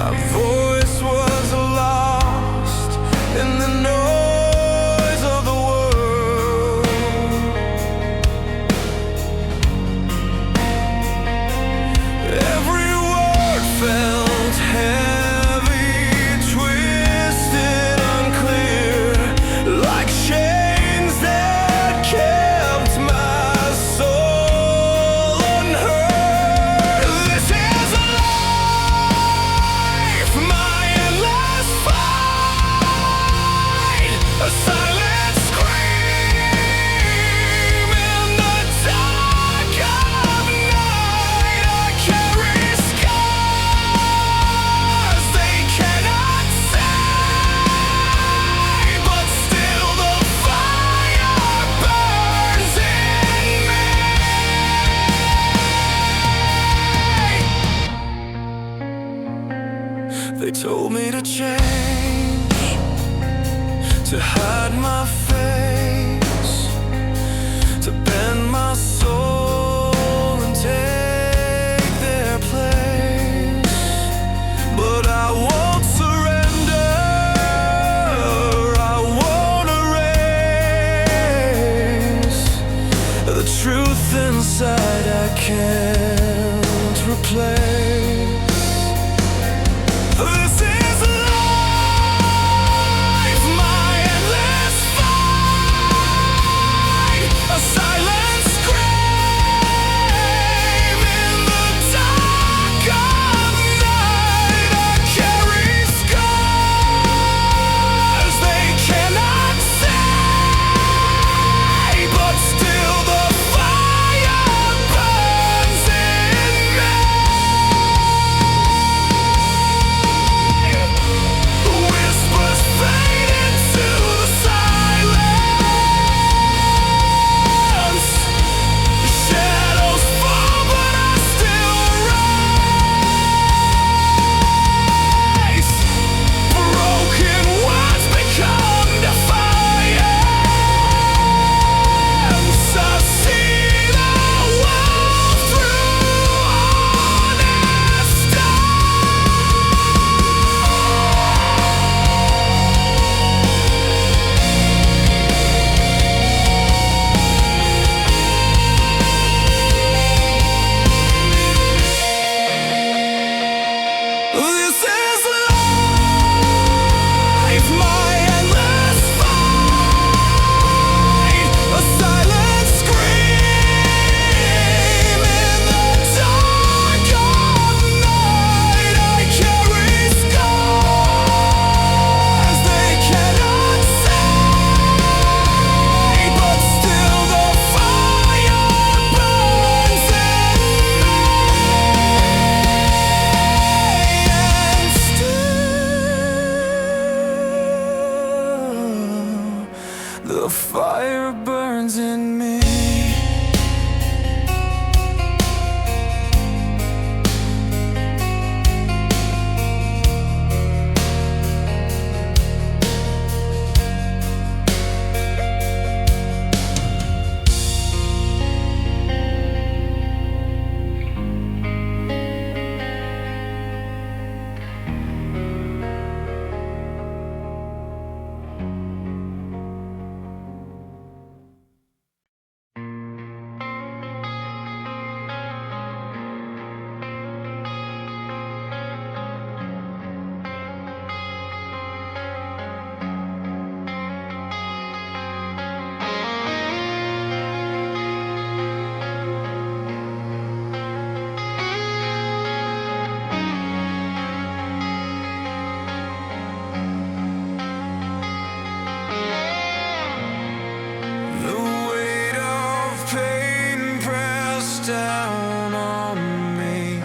My voice was lost in the noise of the world. Every word felt heavy, twisted, unclear, like chains that kept my soul unheard. This is life, my endless fight, a silent scream in the dark of night. I carry scars they cannot see, but still the fire burns in me. They told me to change, to hide my face, to bend my soul and take their place. But I won't surrender, I won't erase the truth inside I can't replace. This is life, my endless fight, a silent scream in the dark of night. I carry scars they cannot see, but still the fire burns in me. Whispers fade into the silence. Shadows fall, but I still rise. Broken words become defiance. I see the world through honest This is life, my endless fight, a silent scream in the dark of night. I carry scars they cannot see, but still the fire burns in me. And still the fire burns in me. The weight of pain pressed down on me.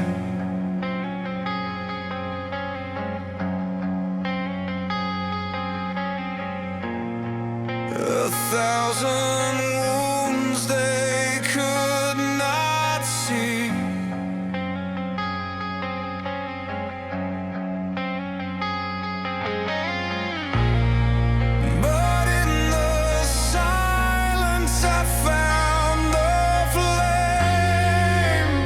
A thousand wounds they could not see. But in the silence I found the flame.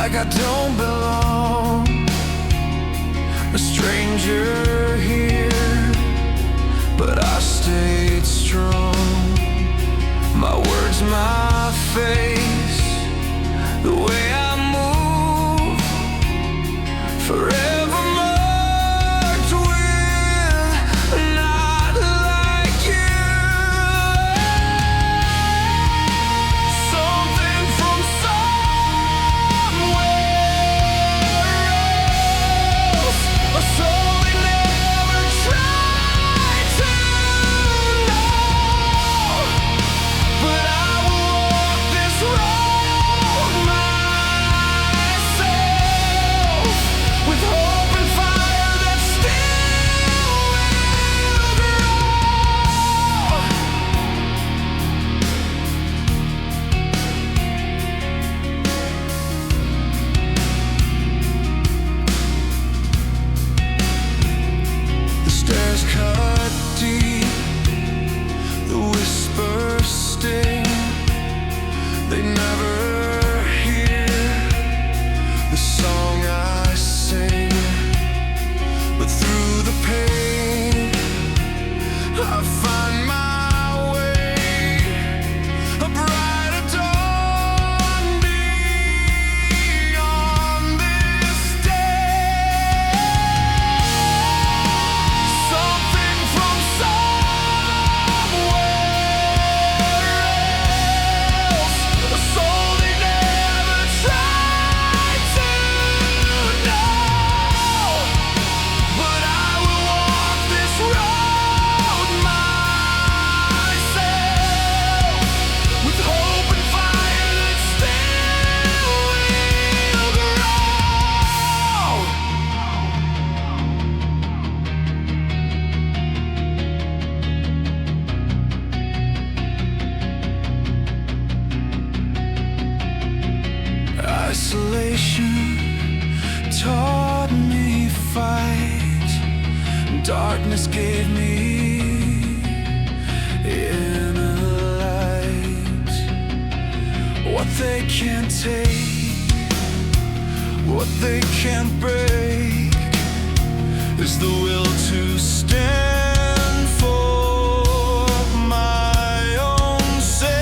like I don't belong, a stranger here, but I stayed strong. My words, my face, the way I move, forever marked with not like you. Something from somewhere else, a soul they never tried to know. But I will walk this road myself, with hope and fire that still will grow. The stairs cut deep, the whispers sting. They never hear the song I sing, but through the pain I find my way, a brighter dawn beyond this day. Something from somewhere else, a soul they never tried to know. But I will walk this road myself, with hope and fire that still will grow. Isolation taught me fight. Darkness gave me inner light. What they can't take, what they can't break, is the will to stand for my own sake.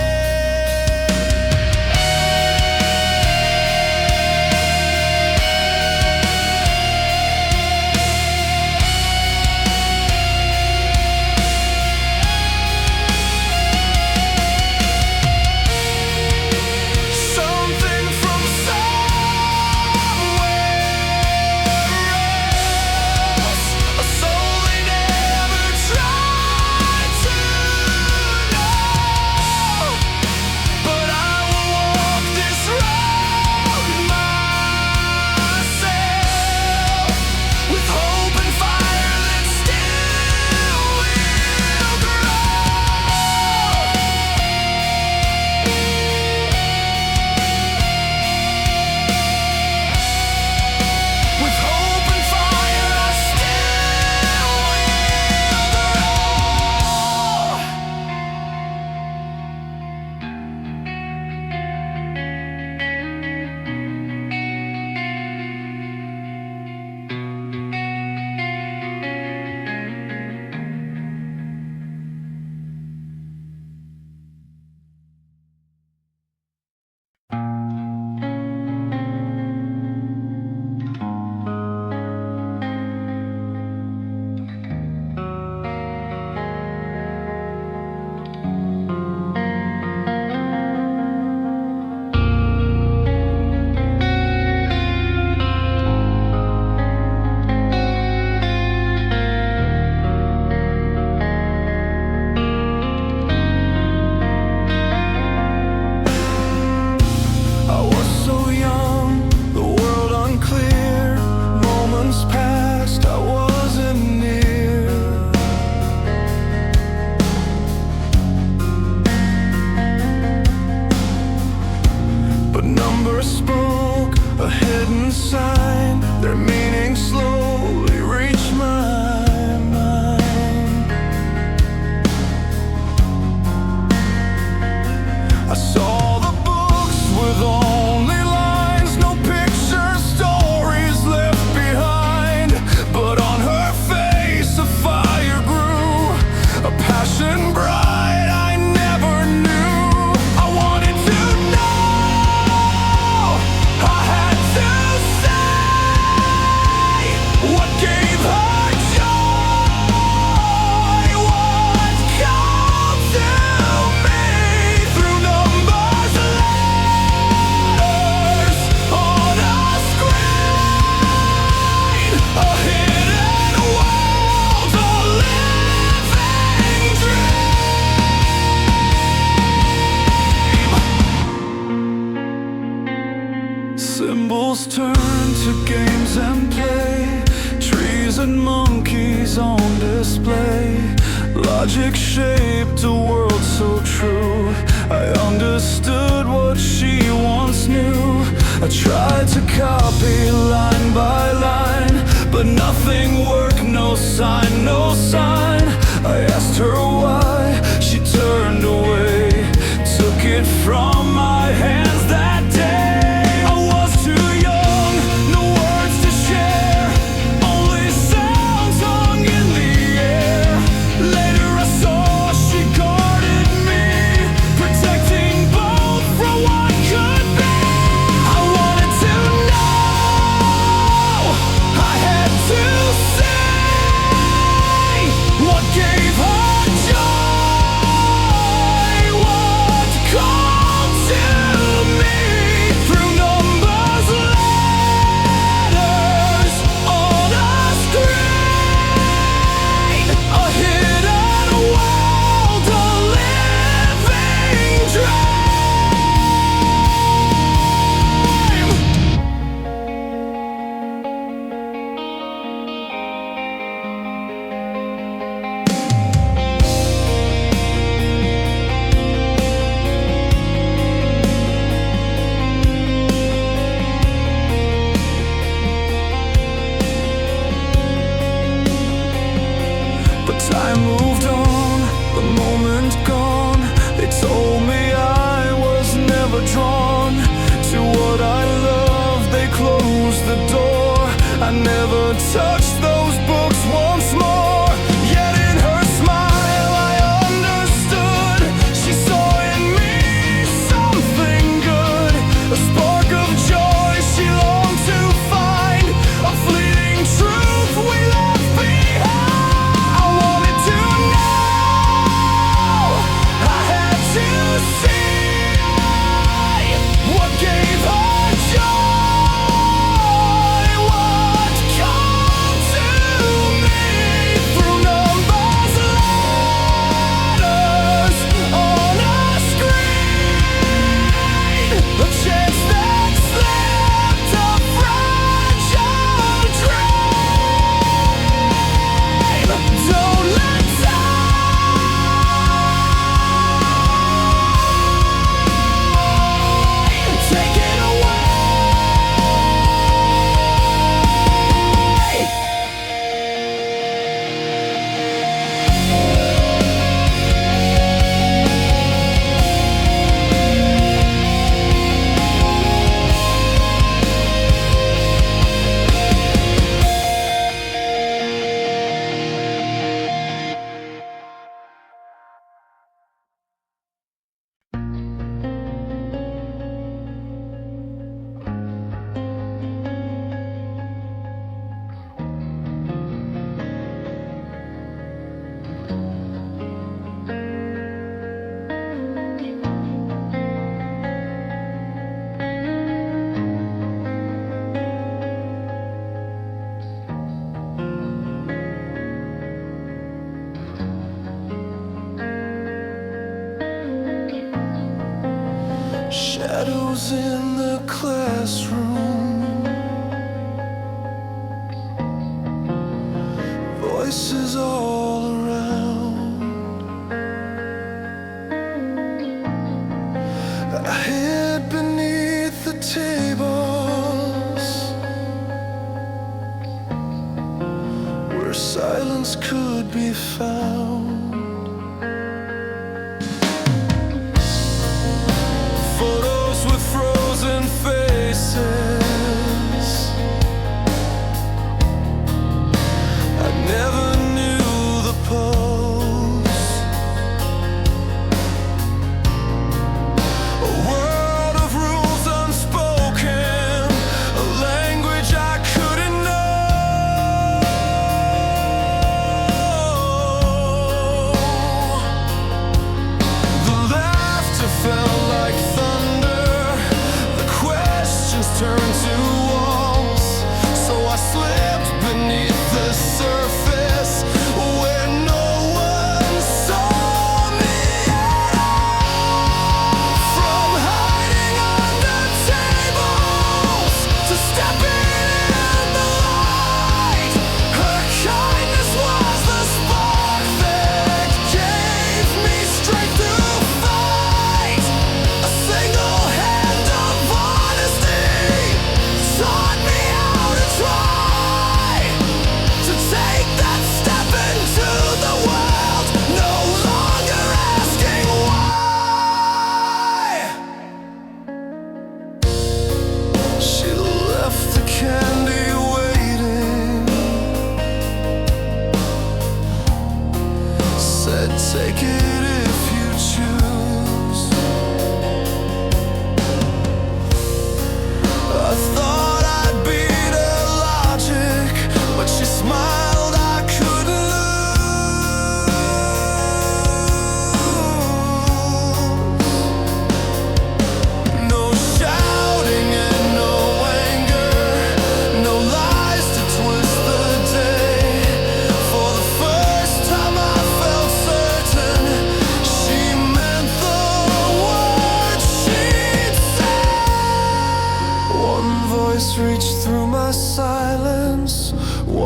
Tables turn to games and play, trees and monkeys on display. Logic shaped a world so true. I understood what she once knew. I tried to copy line by line, but nothing worked, no sign, no sign. I asked her why, she turned away, took it from my hands that day. I was too young, no words to share, only sounds hung in the air. Later I saw she guarded me, protecting both from what could be. I wanted to know, I had to say what gave her joy, what called to me through numbers, letters on a screen. A hidden world, a living dream. But time moved on, the moment gone. They told me I was never drawn to what I loved. They closed the door. I never touched those books once more. Yet in her smile I understood. She saw in me something good, a spark of joy she longed to find, a fleeting truth we left behind. I wanted to know, I had to see what gave her joy, what called to me through numbers, letters on a screen. A chance that slipped, a fragile dream. Don't let time take it away. Shadows in the classroom, voices all around. I hid beneath the tables where silence could be found. Photos with frozen faces. I never knew the pose. A world of rules unspoken, a language I couldn't know.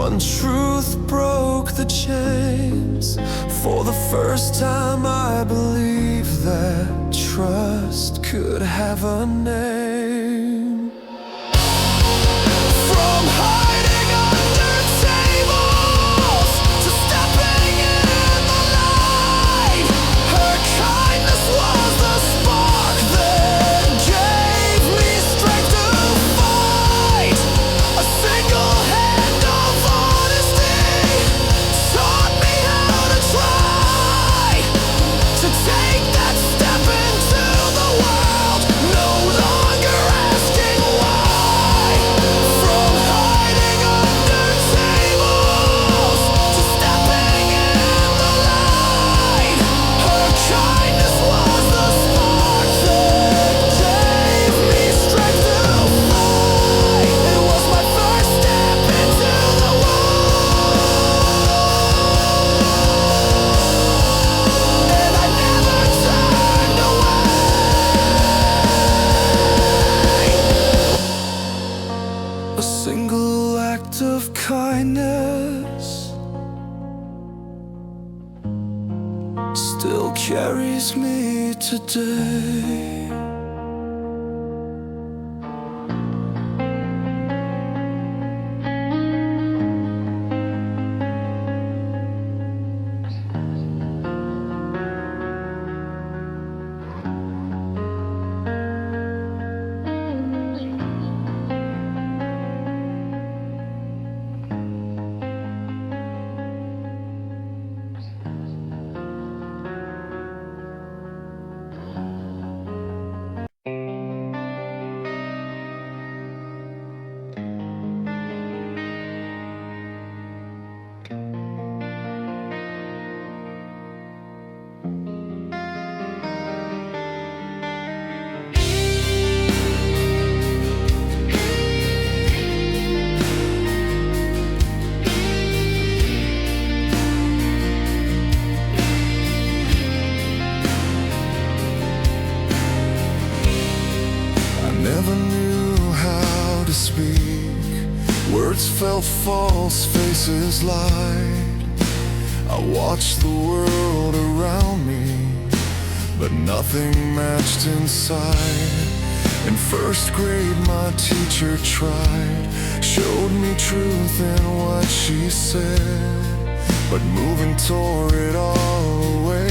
One truth broke the chains. For the first time I believed that trust could have a name. From hiding under tables to stepping in the light, her kindness was the spark that gave me strength to fight. A single hand of honesty taught me how to try to take that step into the world, no longer asking why. From hiding under tables to stepping in the light, her kindness was the spark that gave me strength to fight. It was my first step into the world, and I never turned away. A single act of kindness still carries me today. Never knew how to speak. Words felt false, faces lied. I watched the world around me, but nothing matched inside. In first grade my teacher tried, showed me truth in what she said, but moving tore it all away.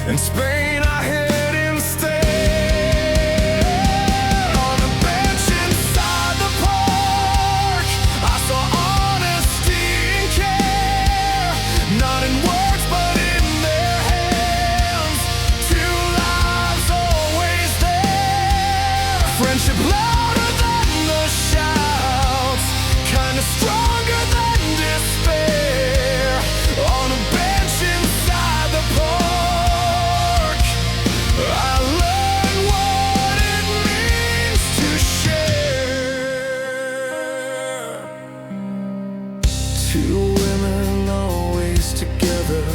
In Spain I hid instead. On a bench inside the park, I saw honesty and care, not in words but in their hands. Two lives always there. Friendship louder than the shouts, kind of stronger than despair. On a bench inside the park, I learned what it means to share. Two women always together,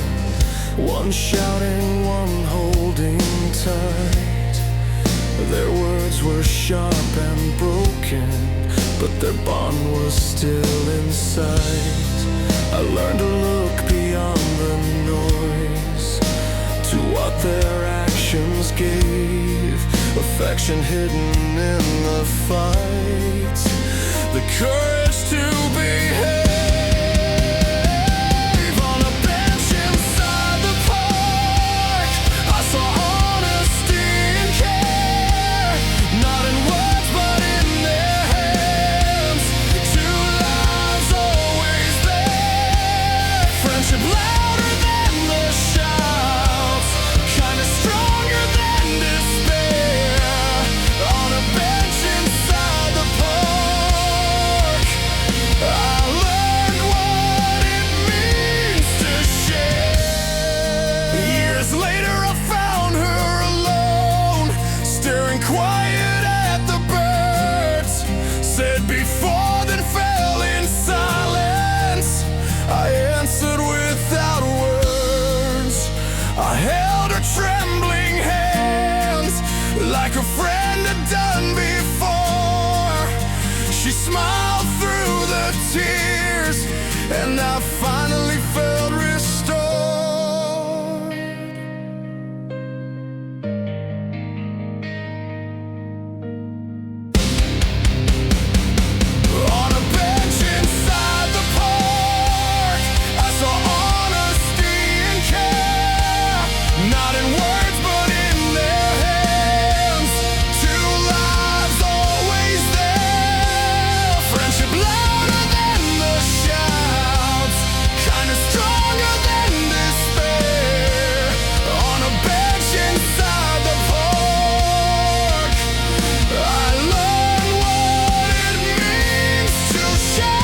one shouting, one holding tight. Their words were sharp and broken, but their bond was still in sight. I learned to look beyond the noise to what their actions gave, affection hidden in the fight, the courage to behave. On a bench inside the park, I saw honesty and care, not in words but in their hands. Two lives always there. Friendship louder than the shouts, kind of stronger than despair. On a bench inside the park, I learned what it means to share. Years later I found her alone, staring quiet at the birds. Said before, then fell in silence. I answered without words. I held her trembling hands like a friend had done before. She smiled through the the tears, and I finally felt restored. On a bench inside the park, I saw honesty and care, not in words but in their hands. Two lives always there, friendship louder than the shouts, kind of stronger than despair. On a bench inside the park, I learned what it means to shine.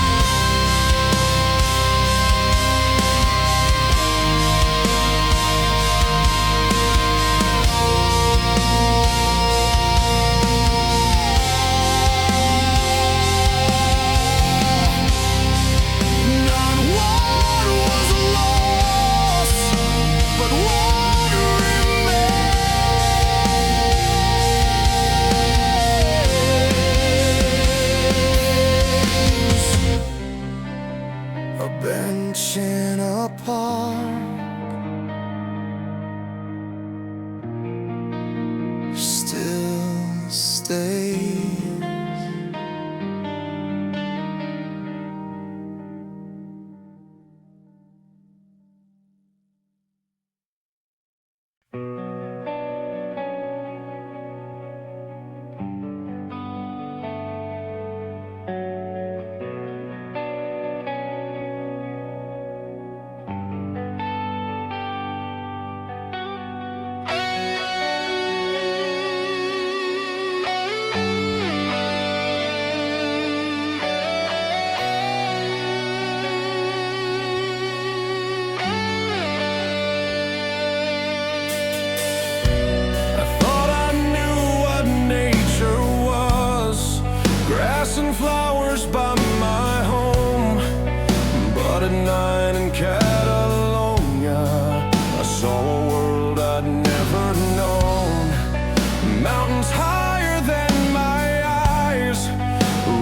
Not what was lost, but what remains. A bench in a park still stays. I thought I knew what nature was, grass and flowers by my home. But at night in Catalonia, I saw a world I'd never known. Mountains higher than my eyes,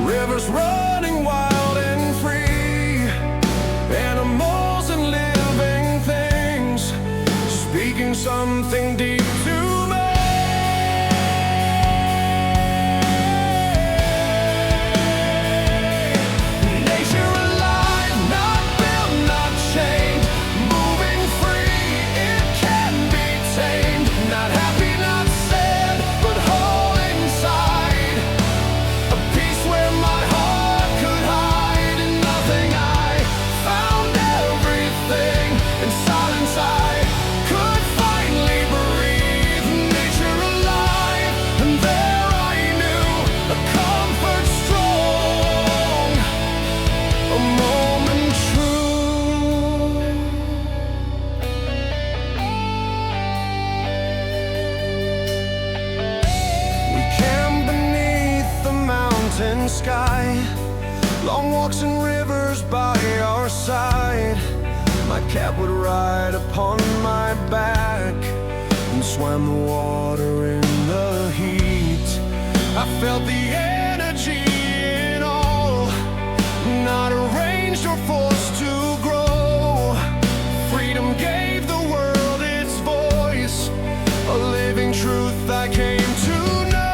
rivers running wild and free, animals and living things speaking something deep to me. Nature alive, not built, not chained, moving free, it can be tamed. Not happy, not sad, but whole inside. A peace where my heart could hide in nothing. I found everything in silence. I could finally breathe. Nature alive, and there I knew a comfort strong, a moment true. We camped beneath the mountain sky, long walks and rivers by our side. My cat would ride upon my back and swam the water in the heat. I felt the energy in all, not arranged or forced to grow. Freedom gave the world its voice, a living truth I came to know.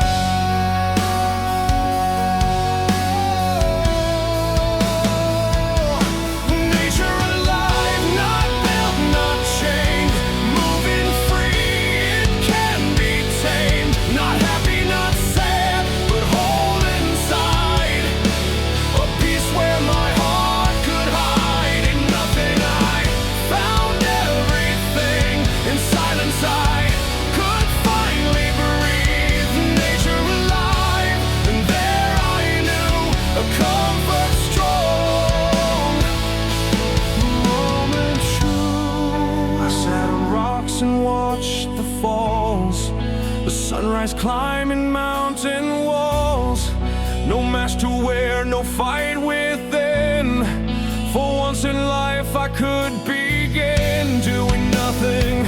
Nature alive, not built, not chained, moving free, it can be tamed. Not happy, not sad, but whole inside. A peace where my heart could hide in nothing. I found everything in silence. I could finally breathe. Nature alive, and there I knew a comfort strong, moment true. I sat on rocks and watched the falls, the sunrise climbing mountain walls. No mask to wear, no fight within. For once in life I could begin doing nothing,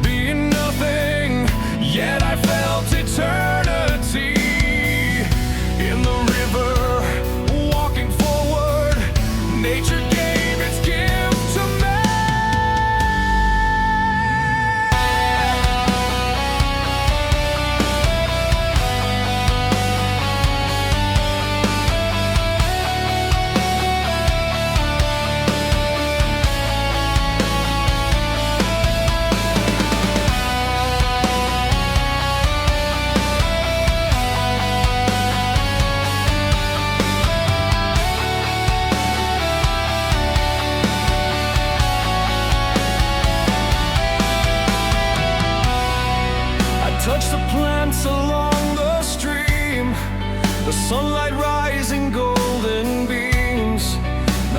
being nothing. Yet I felt eternity in the river, walking forward,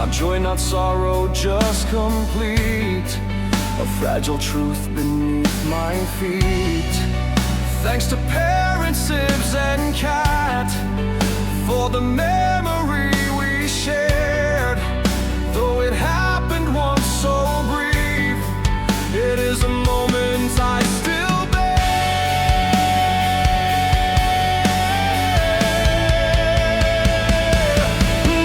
Not joy, not sorrow, just complete. A fragile truth beneath my feet. Thanks to parents, sibs, and cat for the memory we shared. Though it happened once so brief, it is a moment I still bear.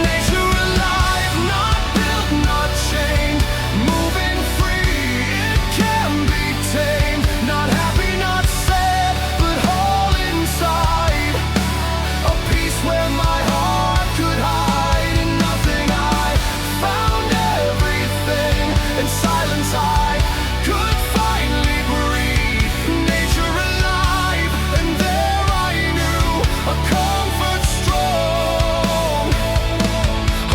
Nature alive, not built, not chained, moving free, it can be tamed. Not happy, not sad, but whole inside. A peace where my heart could hide. In nothing I found everything. In silence I could finally breathe. Nature alive, and there I knew a comfort strong,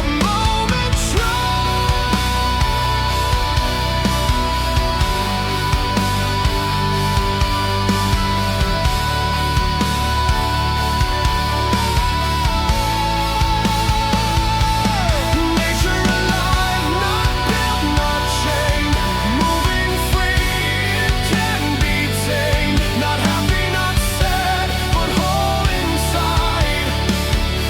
a moment true. Nature alive, not built, not chained, moving free, it can be tamed. Not happy, not sad, but whole inside.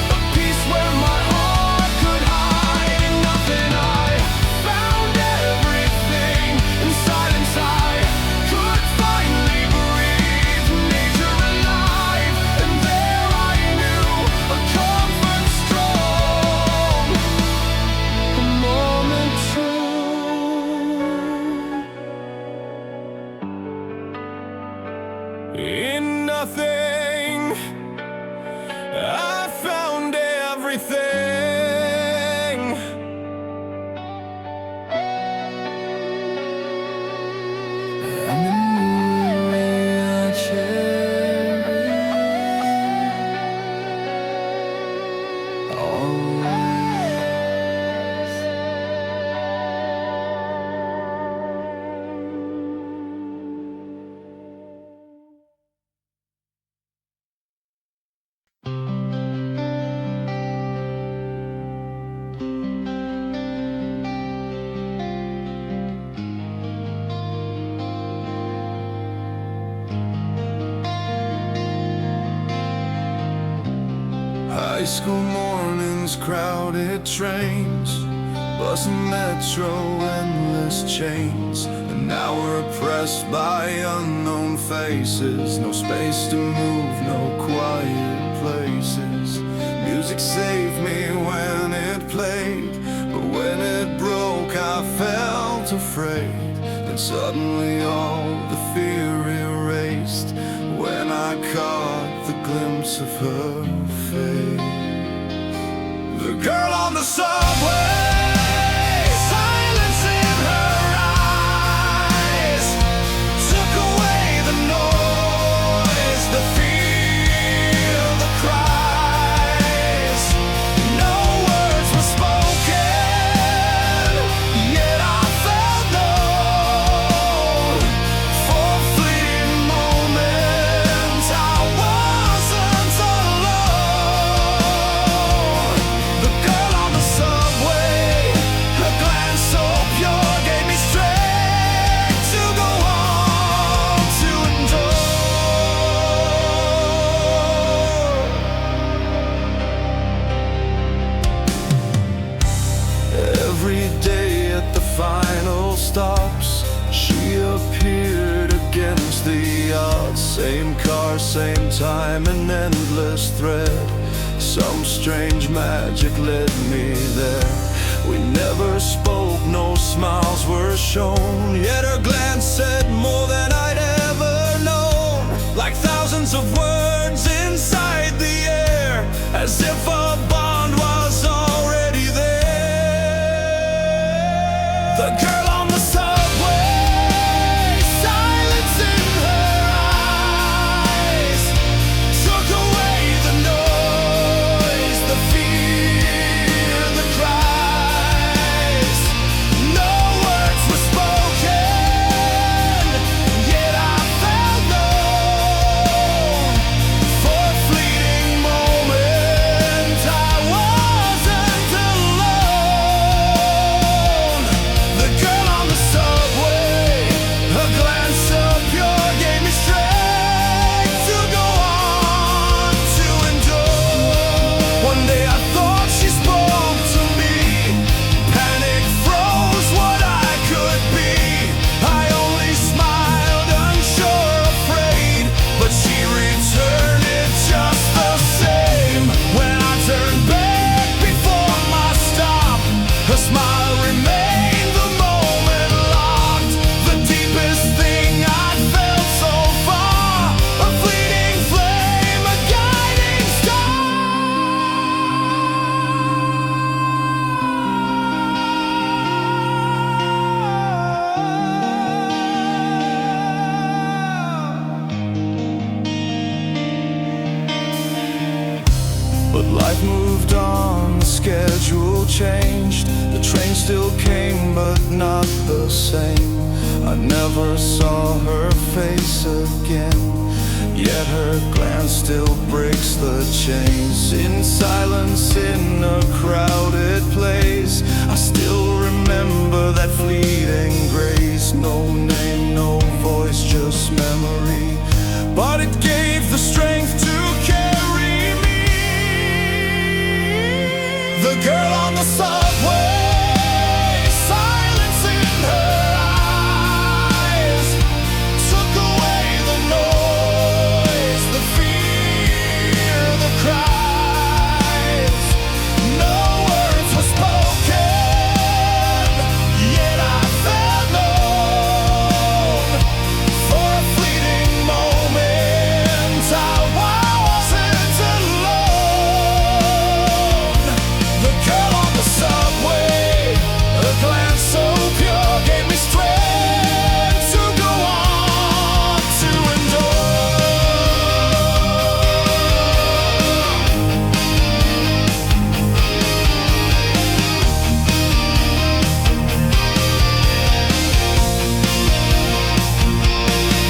A peace where my heart could hide. In nothing I found everything. In silence I could finally breathe. Nature alive, and there I knew a comfort strong, a moment true. In nothing I found everything. And the memory I cherish always. High school mornings, crowded trains, bus and metro, endless chains. An hour oppressed by unknown faces. No space to move, no quiet places. Music saved me when it played, but when it broke I felt afraid. Then suddenly all the fear erased when I caught the glimpse of her face. The girl on the subway, silence in her eyes, took away the noise, the fear, the cries. No words were spoken, yet I felt known. For a fleeting moment I wasn't alone. The girl on the subway, her glance so pure gave me strength to go on, to endure. Every day at the final stops, she appeared against the odds. Same car, same time, an endless thread. Some strange magic led me there. We never spoke, no smiles were shown, yet her glance said more than I'd ever known. Like thousands of words inside the air, as if a bond was already there. The girl on the subway, silence in her eyes, took away the noise, the fear, the cries. No words were spoken, yet I felt known. For But life moved on, the schedule changed. The train still came, but not the same. I never saw her face again, yet her glance still breaks the chains. In silence, in a crowded place, I still remember that fleeting grace. No name, no voice, just memory, but it gave the strength to carry me. The girl on the subway, silence in her eyes, took away the noise, the fear, the cries. No words were spoken, yet I felt known. For a fleeting moment, I wasn't alone. The girl on the subway, a glance so pure, gave me strength to go on, to endure.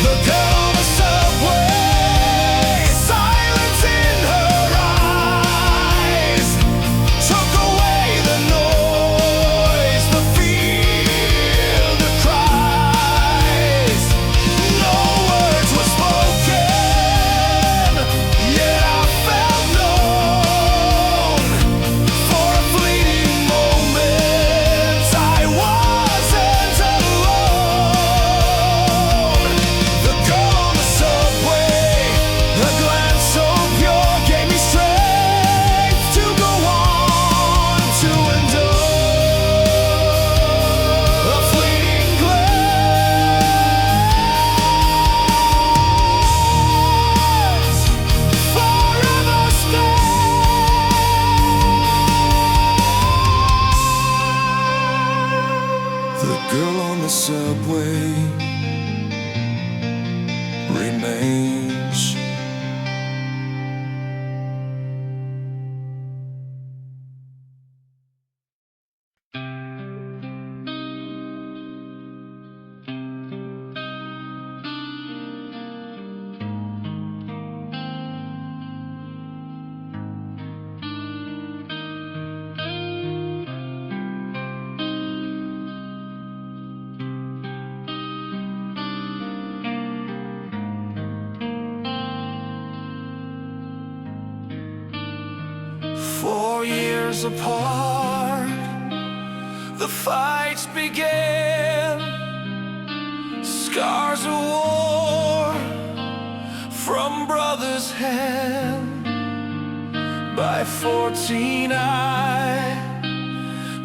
The girl on the subway, silence in her eyes, took away the noise, the fear, the cries. No words were spoken, yet I felt known. For a fleeting moment, I wasn't alone. The girl on the subway, a glance so pure, gave me strength to go on, to endure. A fleeting glance, forever stay. The girl on the subway remains. Years apart, the fights began. Scars of war from brother's hand. By 14 I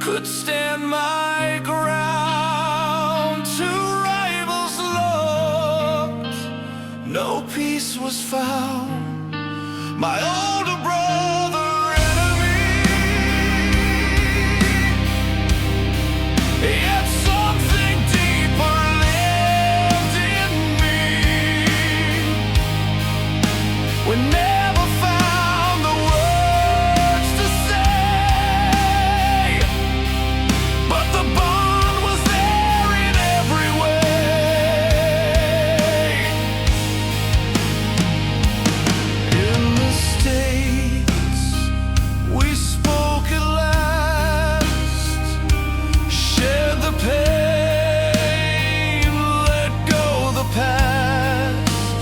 could stand my ground. Two rivals looked, no peace was found. My older brother, yet something deeper lived in me. We never found the words to say, but the bond was there in every way. In the States, we spoke at last, shared the pain, let go the past.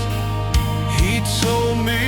He told me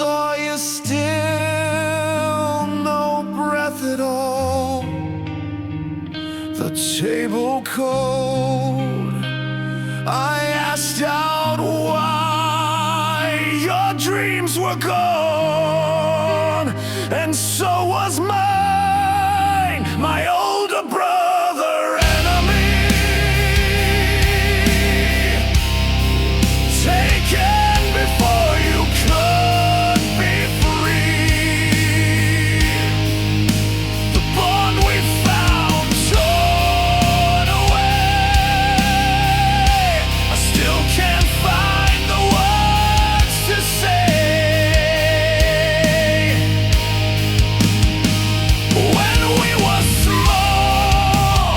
saw you still, no breath at all. The table cold, I asked out why your dreams were gone, and so was mine, my older brother enemy. Taken before you could be free. The bond we found torn away. I still can't find the words to say. When we were small,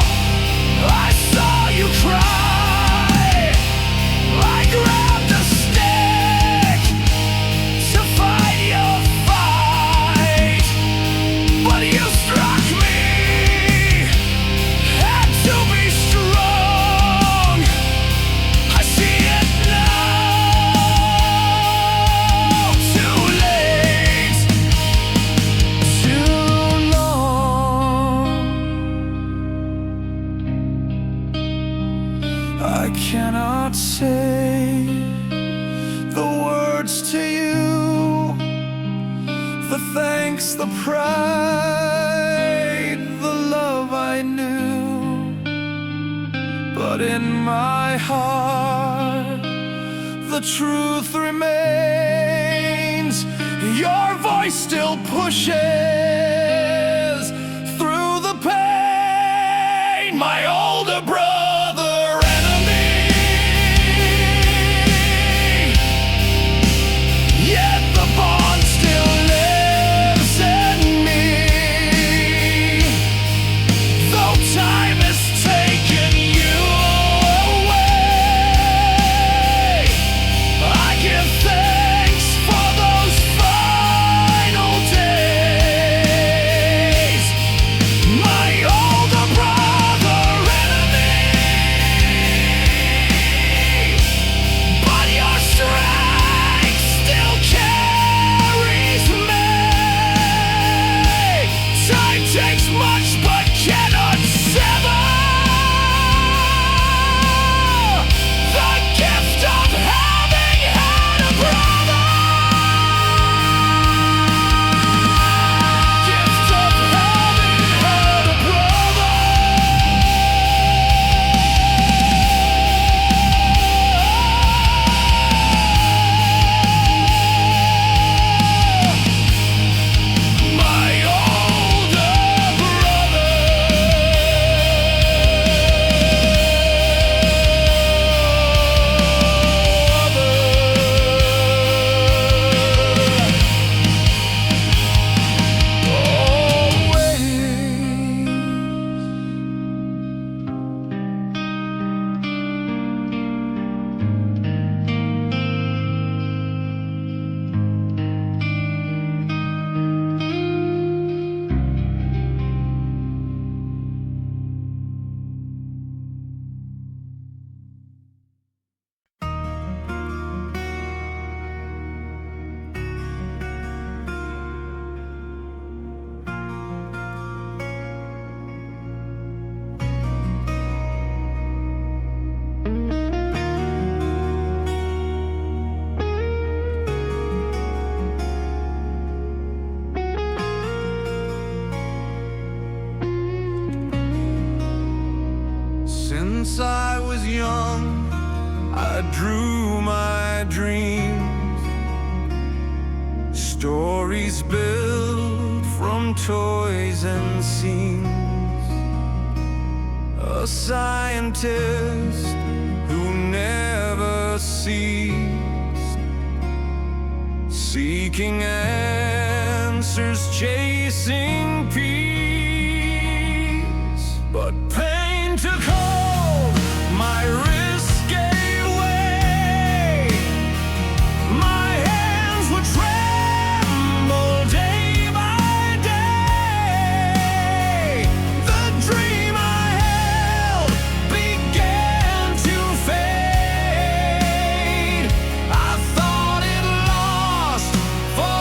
I saw you cry. I grabbed a stick to fight your fight, but you struck me. Had to be strong. I see it now. Too late, too long. I cannot say the words to you, the thanks, the pride, the love I knew. But in my heart, the truth remains. Your voice still pushes through the pain, my older brother enemy. Yet the bond still lives in me. Though time has taken you away, I give thanks for those final days, my older brother enemy. But your strength still carries me. Time takes much but cannot sever the gift of having had a brother. Gift of having had a brother. My older brother. Since I was young, I drew my dreams, stories built from toys and scenes. A scientist who never ceased, seeking answers, chasing peace. But pain took hold, my wrist gave way, my hands would tremble day by day. The dream I held began to fade. I thought it lost for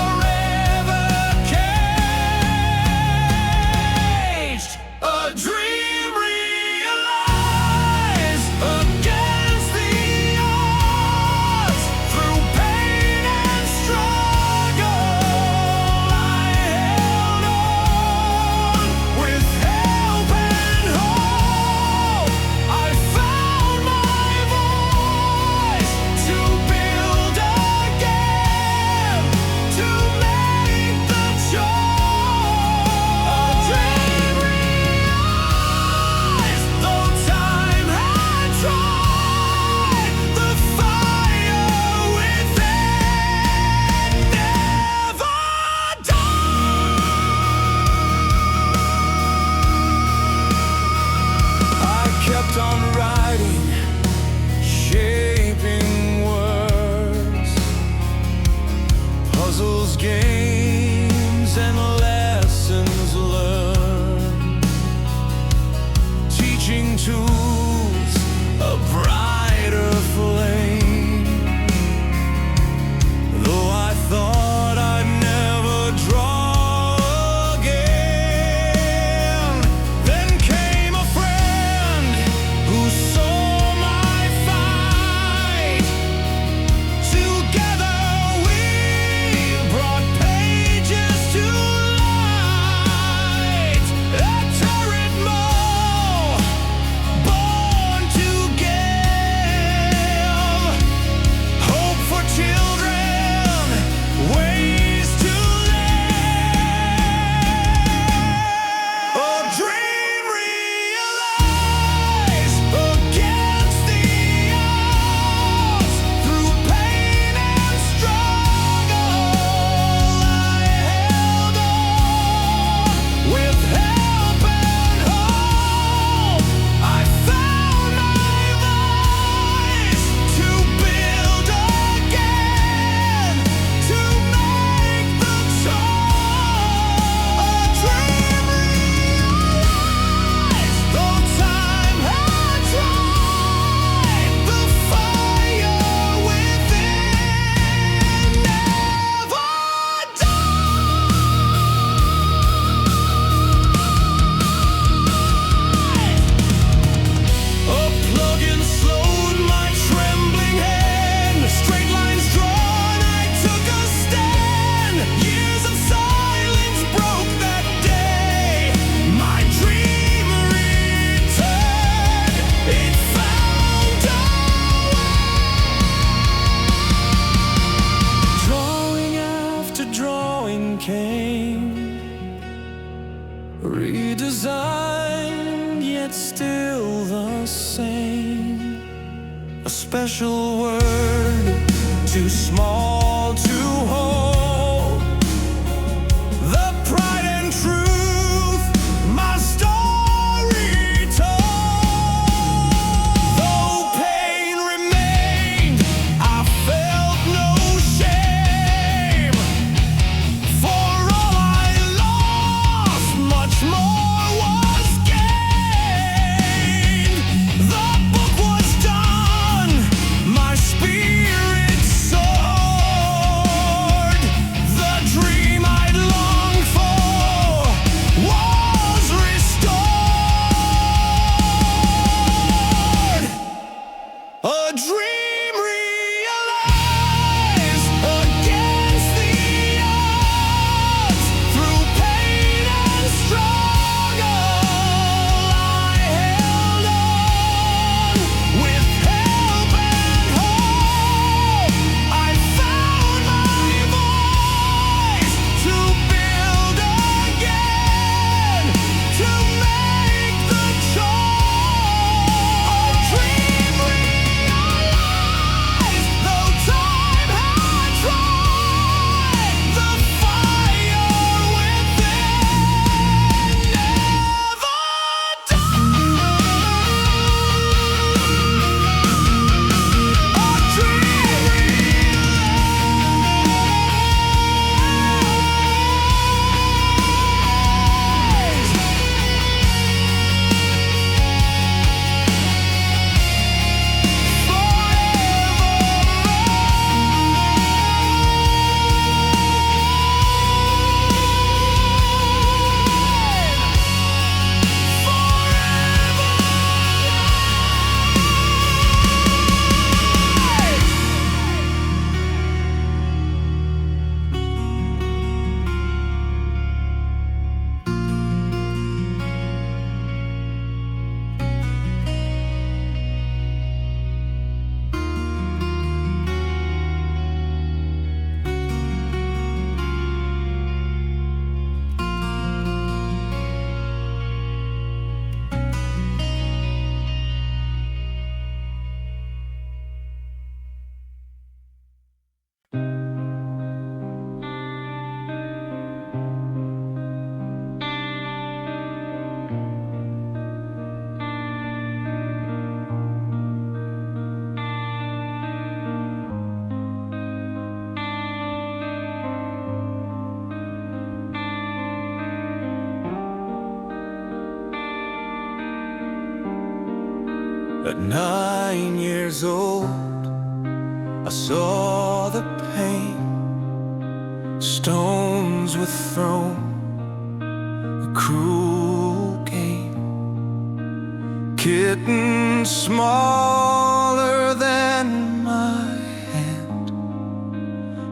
games and lessons learned, teaching tools a brighter flame. Though I thought I'd never draw again, then came a friend who saw my fight. Together we brought pages to light. A turret more, born to give hope for children, ways to live. A dream realized against the odds. Through pain and struggle, I held on. With help and hope, I found my voice to build again, to make the choice. A dream realized, though time had tried, the fire within never died. A plug-in slowed my trembling hand. Straight lines drawn, I took a stand. Years of silence broke that day. My dream returned. It found a way. Drawing after drawing came, redesigned yet still the same. A special word, too small to hold. The pride and truth, my story told. Though pain remained, I felt no shame. For all I lost, much more was gained. The book was done, my spirit soared. At 9 years old, I saw the pain. Stones were thrown, a cruel game. Kitten smaller than my hand,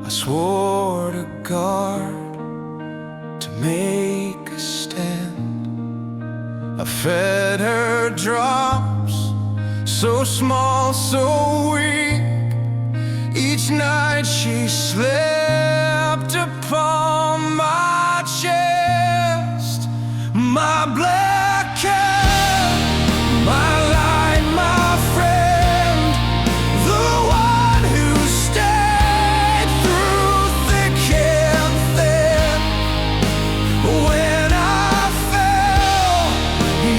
I swore to guard, to make a stand. I fed her drops, so small, so weak. Each night she slept upon my chest. My black cat, my light, my friend, the one who stayed through thick and thin. When I fell,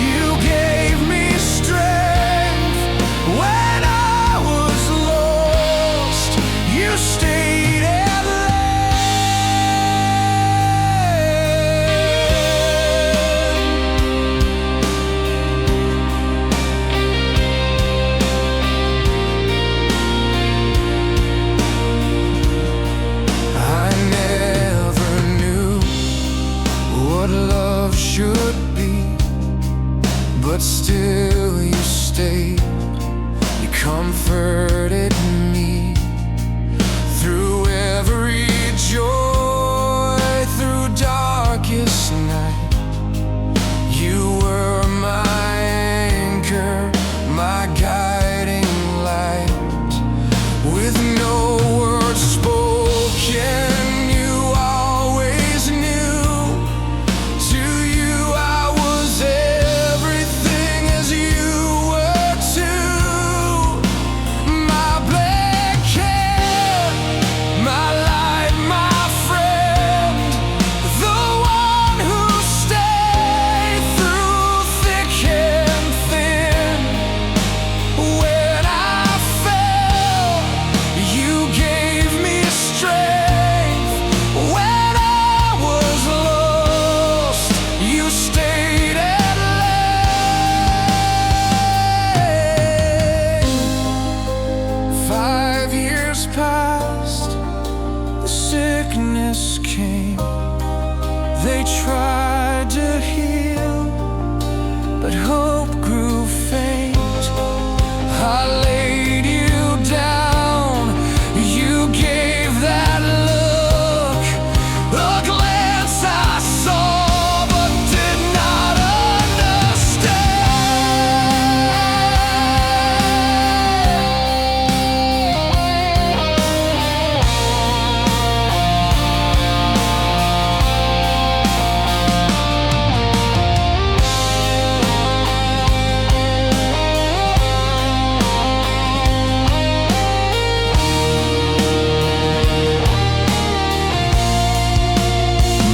you gave me strength. When I was lost, you stayed and I never knew what love should be, but still you stayed. You comforted me through every joy, through darkest night. You were my anchor, my guiding light. With no words spoken, you always knew. To you I was everything, as you were too. My black cat, my light, my friend, the one who stayed through thick and thin. When I fell, you gave me strength. When I was lost, you stayed and lay. 5 years passed, the sickness came. They tried to heal, but hope grew faint. I laid you down, you gave that look, a glance I saw but did not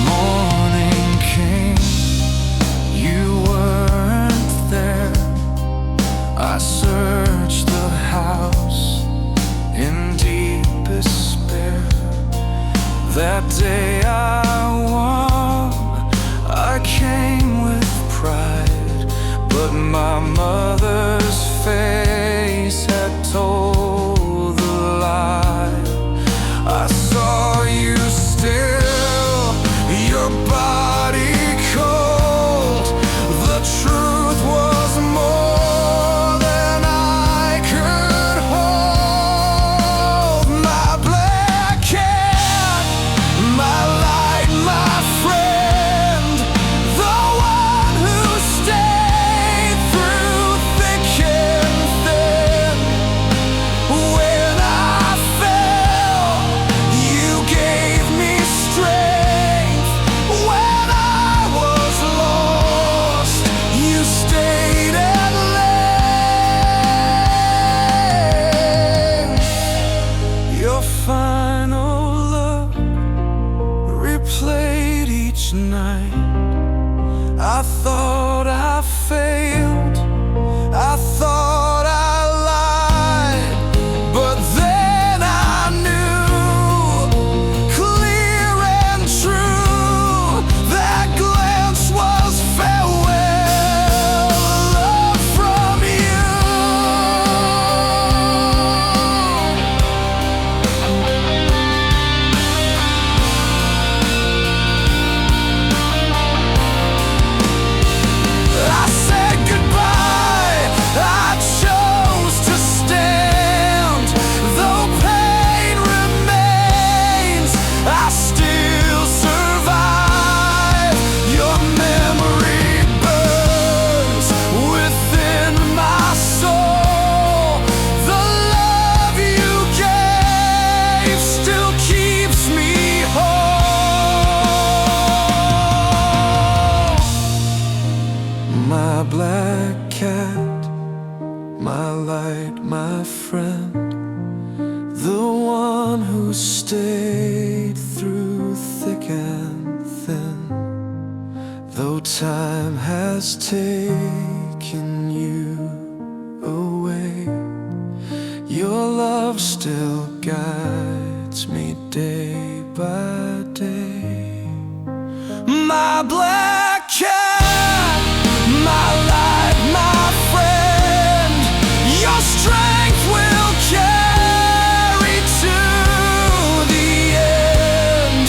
Morning came, you weren't there. I searched the house in deep despair. That day I won, I came with pride, but my mother's face had told the lie. I saw you still, your body cold. The truth was more than I could hold. My black cat, my light, my friend, the one who stayed through thick and thin. When I fell, you gave me strength. When I was lost, you stayed and lay. Your final look replayed each night. I thought I failed, I thought I lied, but then I knew, clear and true, that glance was farewell. Love from you. time has taken you away, your love still guides me day by day. My black cat, my light, my friend, your strength will carry to the end.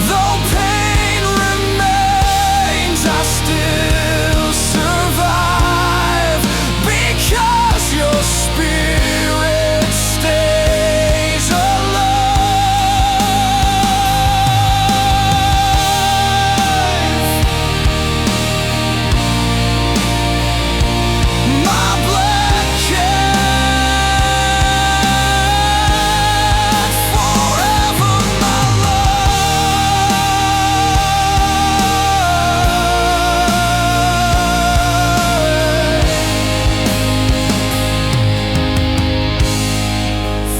Though pain remains, I still survive, because your spirit stays alive. My black cat, forever my love,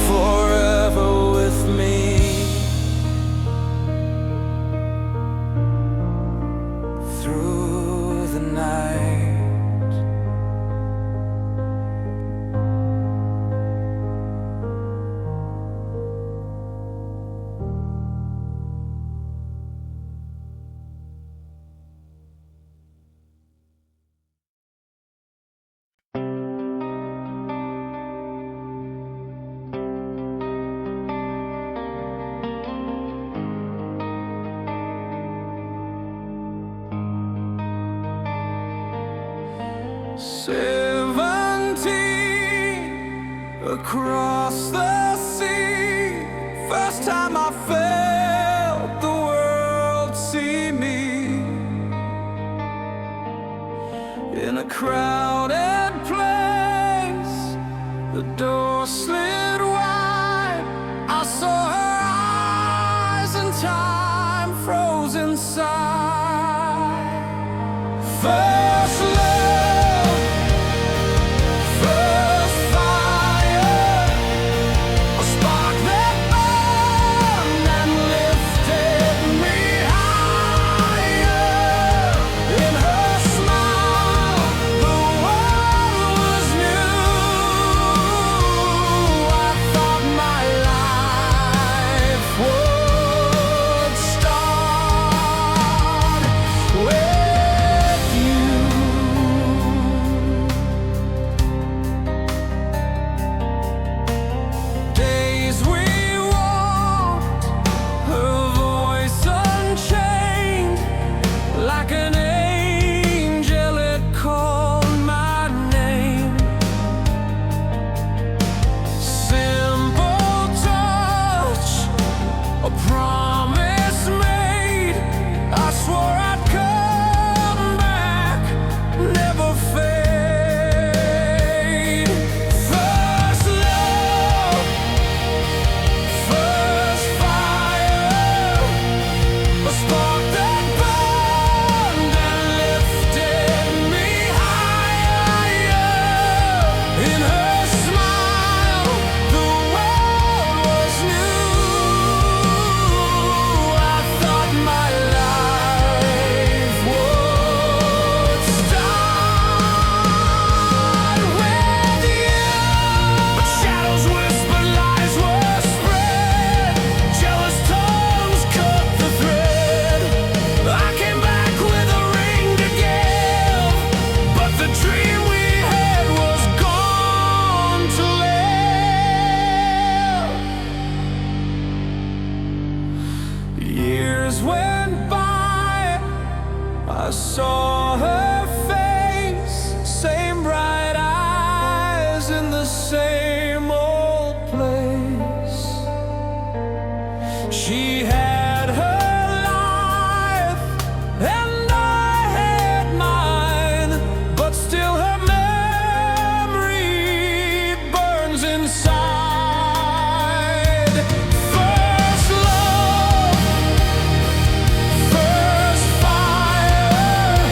forever with me through the night. Across the sea, first time I felt the world see me. In a crowded place, the door slid wide. I saw her eyes and time froze inside. First love, first fire, a spark that burned and lifted me higher. In her smile, the world was new. I thought my life would start with you. Days we walked, her voice unchained, like an angel it called my name. Simple touch, a promise made. I swore I'd come back, never fade. First love, first fire, a spark that burned and lifted me higher. In her smile, the world was new. I thought my life would start with you. But shadows whispered, lies were spread, jealous tongues cut the thread. I came back with a ring to give, but the dream we had was gone to live. Years went by, I saw her face, same bright eyes in the same old place. She had her life and I had mine, but still her memory burns inside. First love, first fire,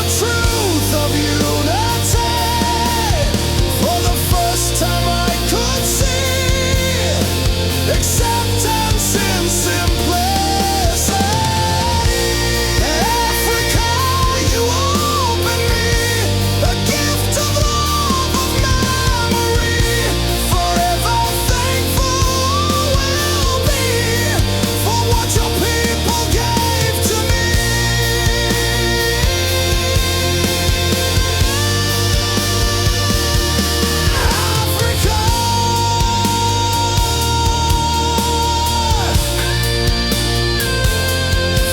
truth of unity. For the first time I could see acceptance in simplicity. Africa, you open me a gift of love, of memory. Forever thankful will be for what your people gave to me. Africa,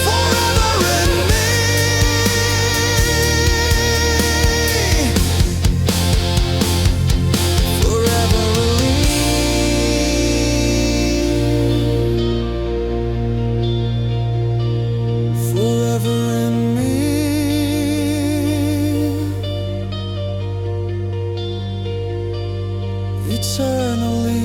forever in me. Forever forever in me. Eternally.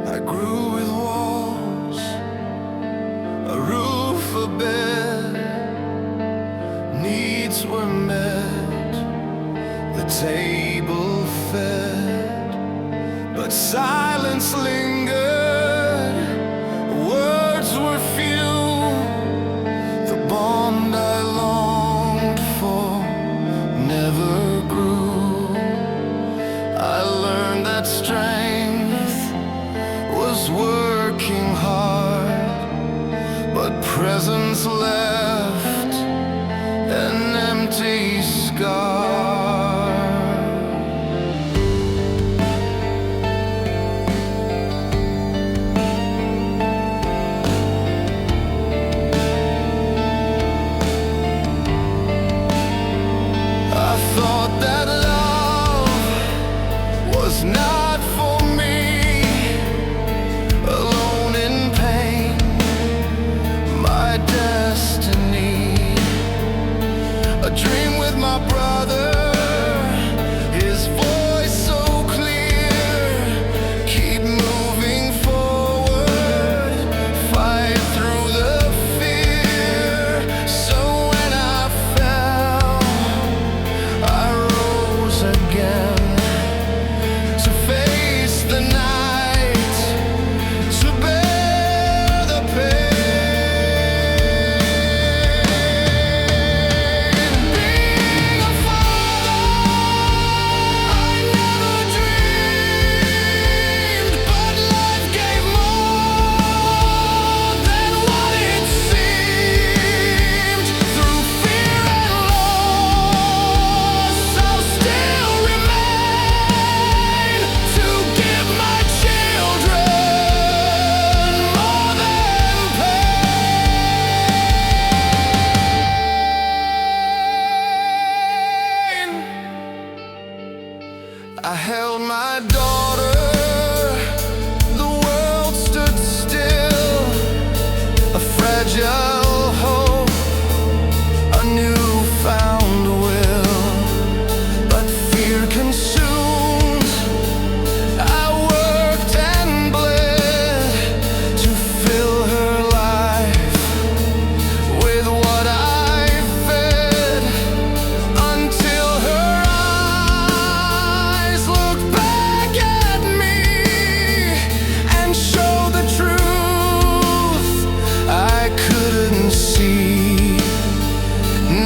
I grew with walls, a roof, a bed. Needs were met, the table fed. But silence lingered, words were few. The bond I longed for never grew. I learned that strength was working hard, but presence left an empty scar. I thought that love was not for me, alone in pain, my destiny. A dream with my brother, his voice so clear. Keep moving forward, fight through the fear. So when I fell, I rose again to face the night, to bear the pain. Being a father, I never dreamed, but life gave more than what it seemed. Through fear and loss, I'll still remain to give my children more than pain. I held my daughter, the world stood still, a fragile hope, a newfound will. But fear consumed, I worked and bled to fill her life with what I fed, until her eyes looked back at me and showed the truth I couldn't see.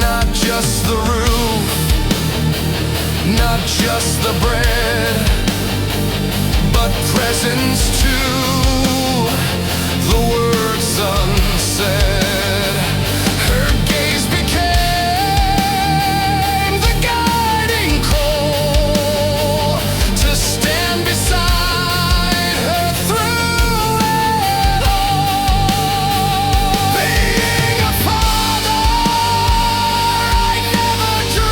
Not just the roof, not just the bread, but presence too. The words unsaid. Her gaze became the guiding call to stand beside her through it all. Being a father, I never dreamed.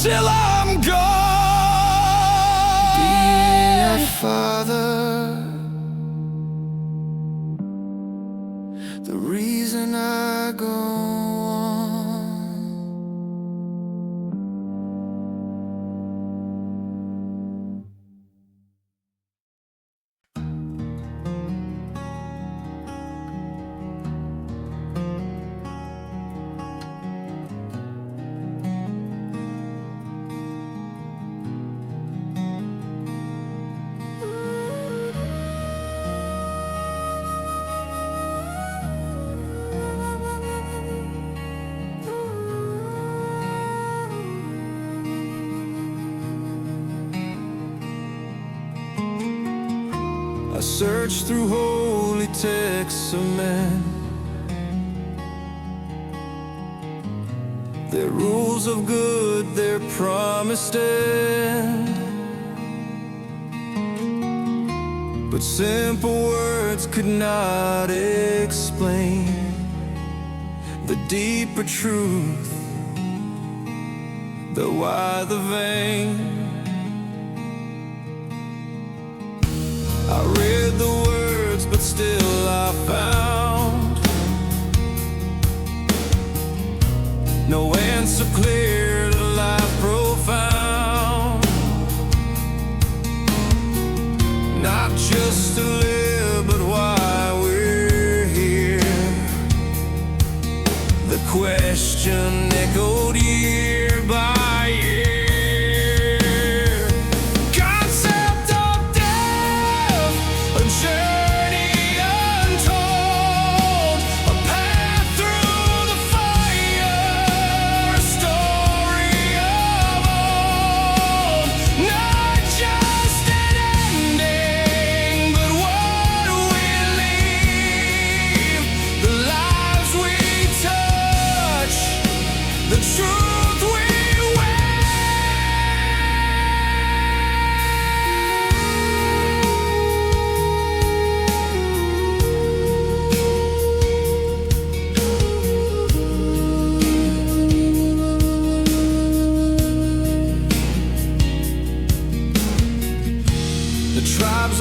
till I'm gone. Be a father, the reason I go on. I search through holy texts of men, their rules of good, their promised end. But simple words could not explain the deeper truth, the why, the vain. I read the words, but still I found no answer clear to life profound. Not just to live, but why we're here. The question echoed year by year.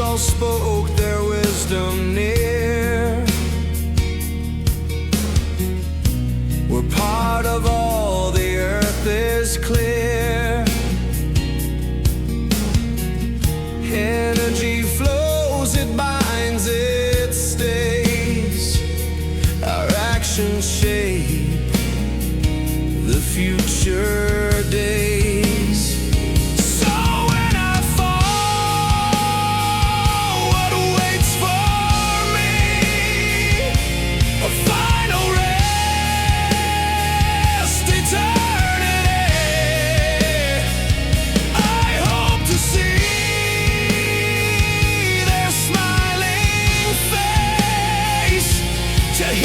All spoke their wisdom near. We're part of all, the earth is clear. Energy flows, it binds, it stays. Our actions shape the future days. We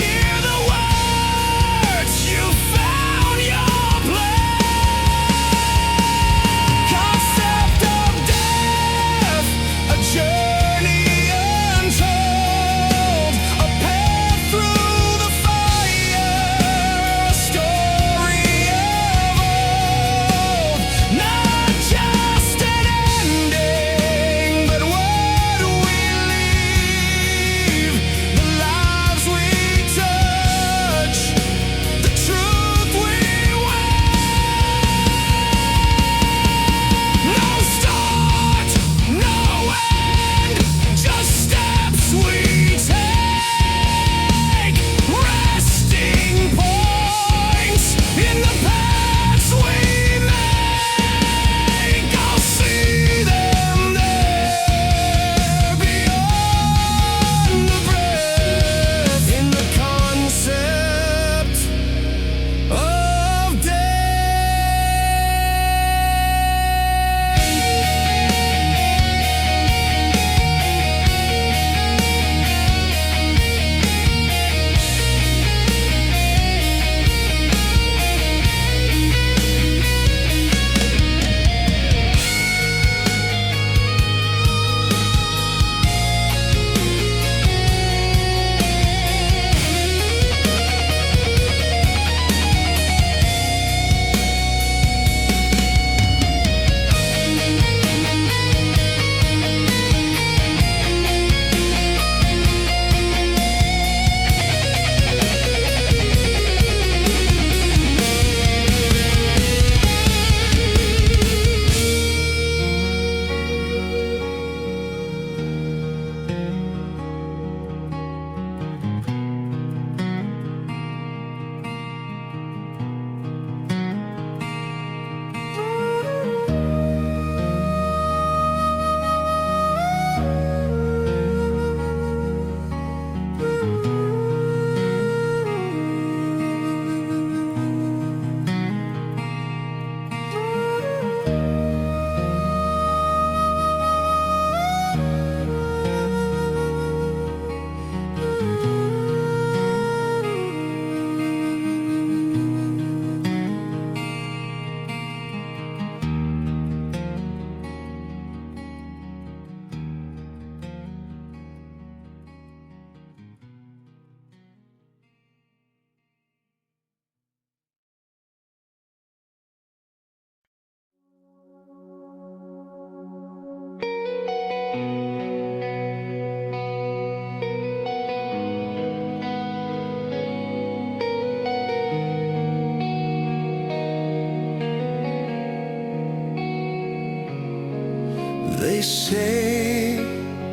say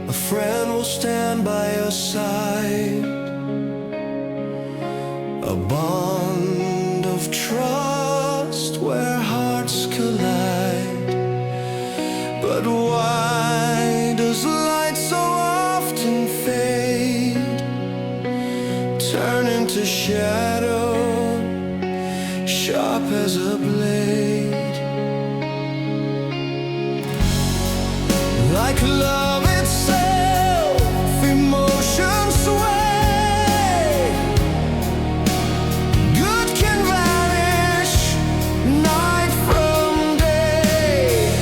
a friend will stand by your side, a bond of trust where hearts collide. But why does light so often fade, turn into shadow, sharp as a blade? Like love itself, emotions sway. Good can vanish night from day.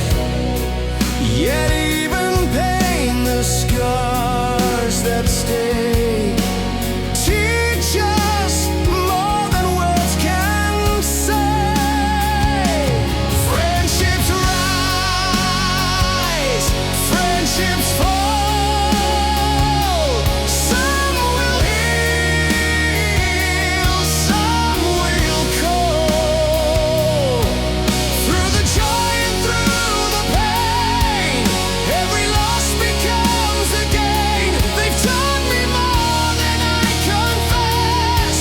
Yet even pain, the scars that stay, teach us more than words can say. Friendships rise, friendships fall. Some will heal, some will cold. Through the joy and through the pain, every loss becomes a gain. They've taught me more than I confess,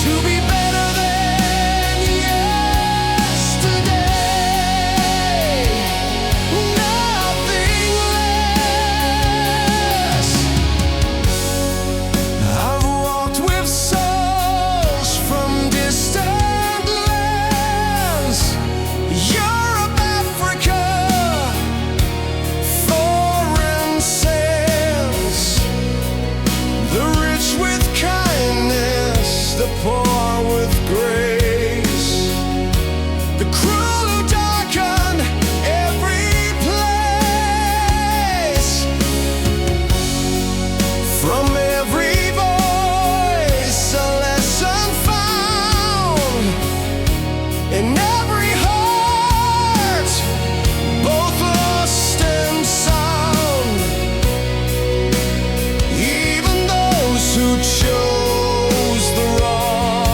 to be better than yesterday. Nothing less. I've walked with souls from distant lands, Europe, Africa, foreign sands. The rich with kindness, the poor with grace, the cruel who darken every place. From every voice a lesson found, in every heart both lost and sound. Even those who chose the wrong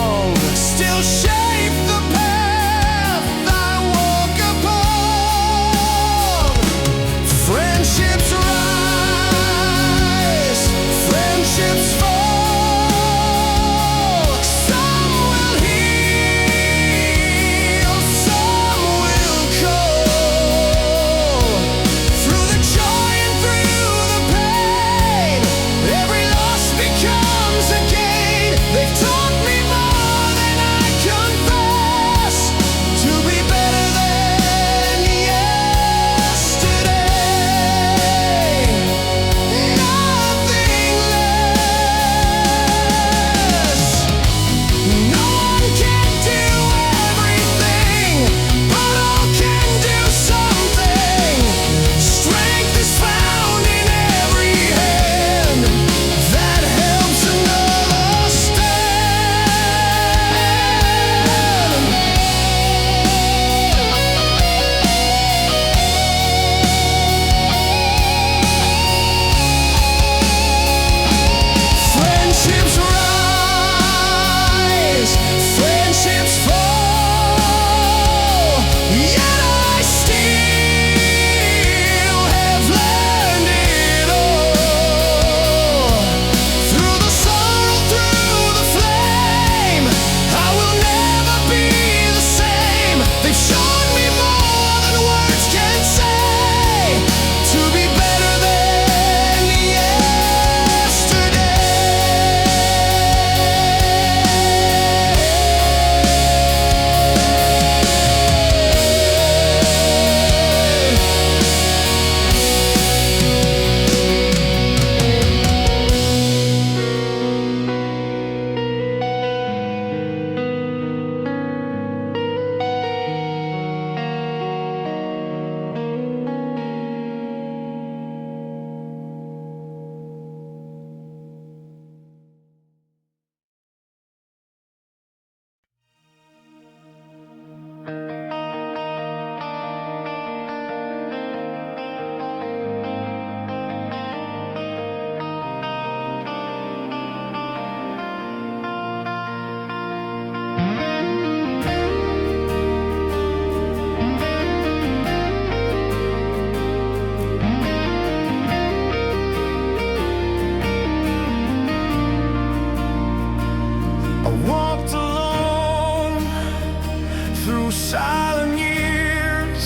silent years,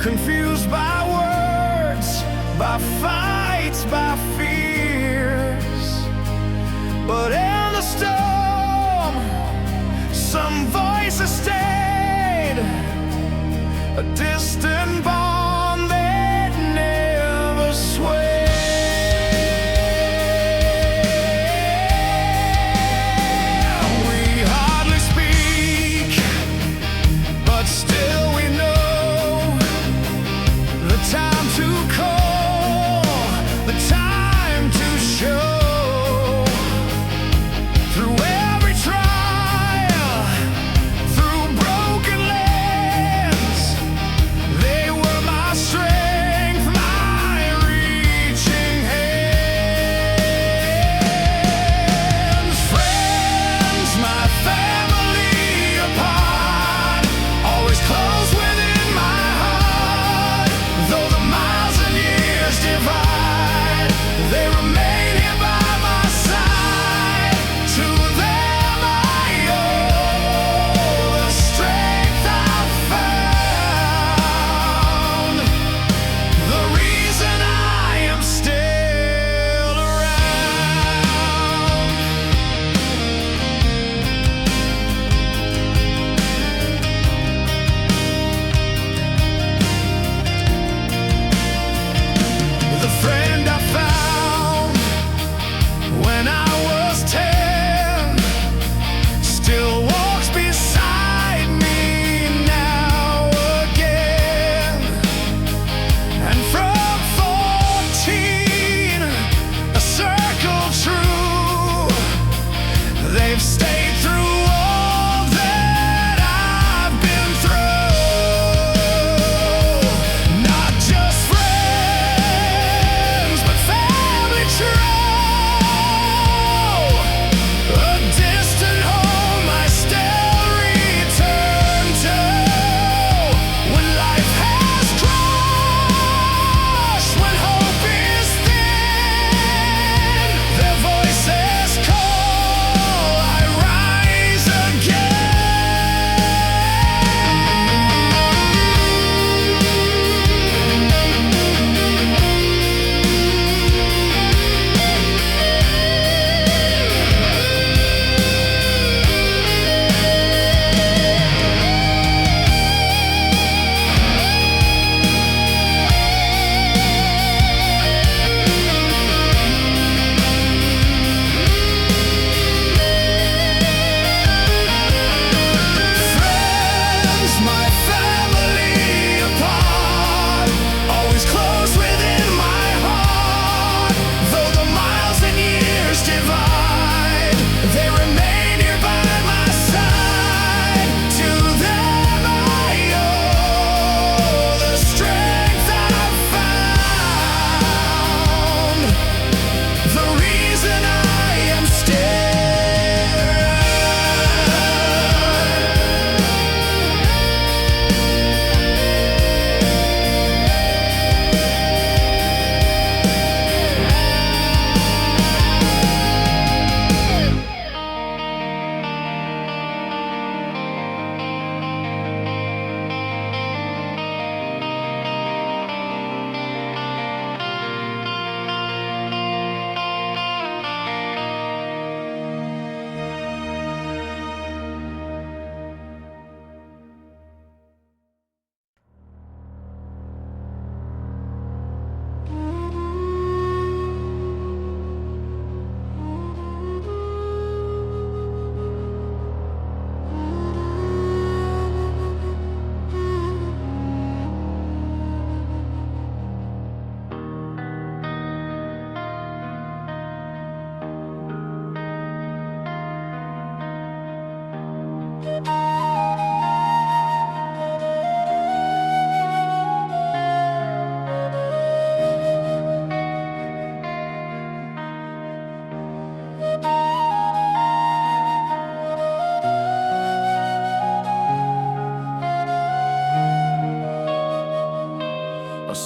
confused by words, by fights, by fears. But in the storm, some voices stayed, a distant bond that never swayed.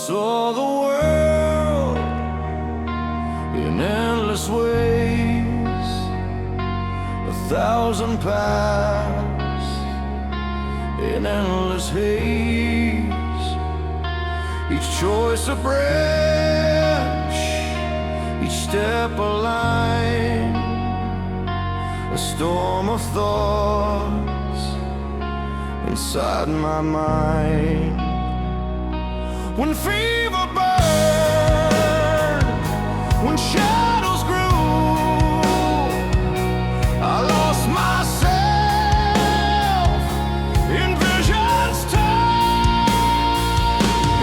saw the world in endless ways, 1,000 paths in endless haze. Each choice a branch, each step a line, a storm of thoughts inside my mind. When fever burned, when shadows grew, I lost myself in visions tall.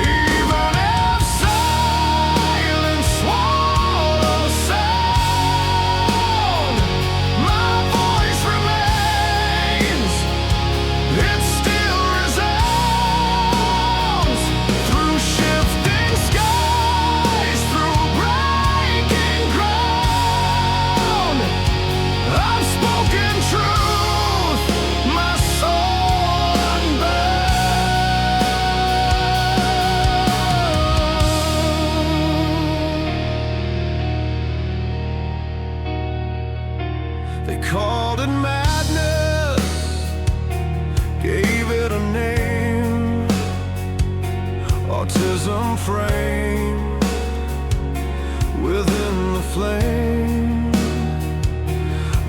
Even if silence swallows sound, my voice remains. It still resounds through shifting skies, through breaking ground. I've spoken truth, my soul unbound. They called it madness, gave it a name, autism framed within the flame,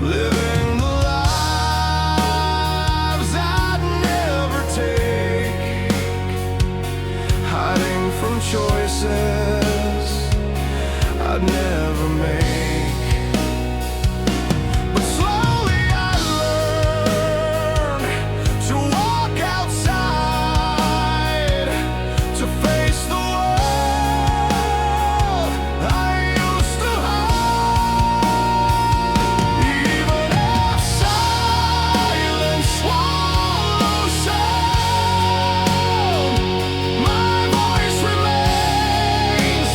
living the lives I'd never take, hiding from choices I'd never make. But slowly I learned to walk outside, to face the world I used to hide. Even if silence swallows sound, my voice remains.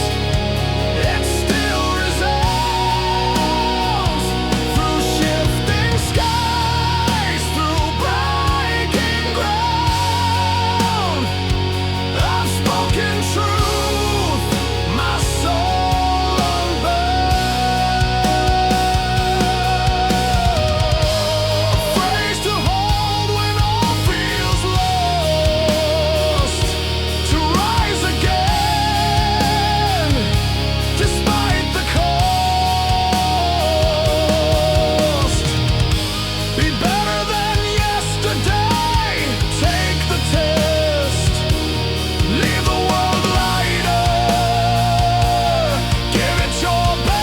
It still resounds through shifting skies, through breaking ground. I've spoken truth, my soul unbound. A phrase to hold when all feels lost, to rise again despite the cost. Be better than yesterday, take the test, leave the world lighter, give it your best.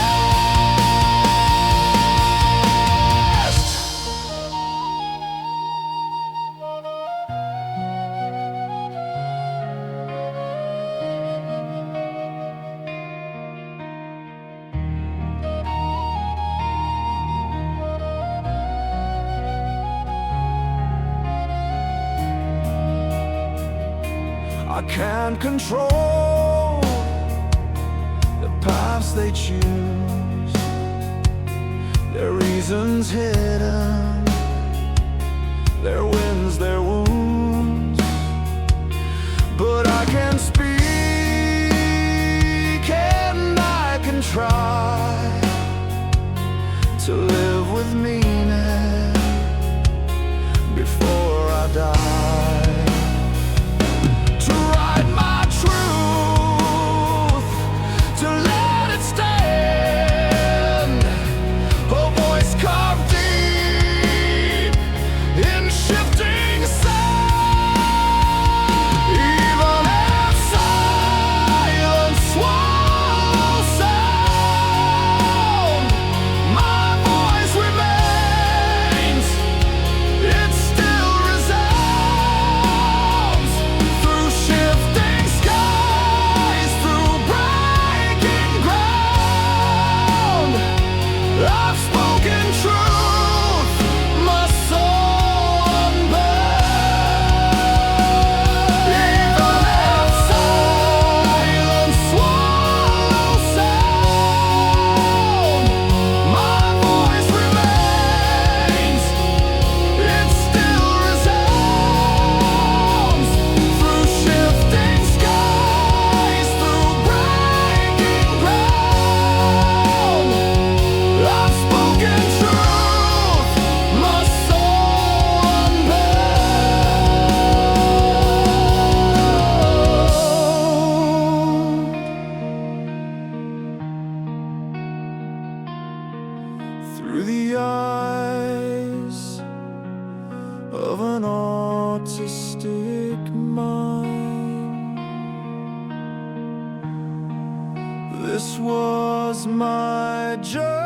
I can't control the paths they choose, their reasons hidden, their wins, their wounds. But I can speak and I can try to live with meaning before I die. To write my truth, to let it stand, a voice carved deep in shifting sand. Even if silence swallows sound, my voice remains. the eyes of an autistic mind. This was my journey.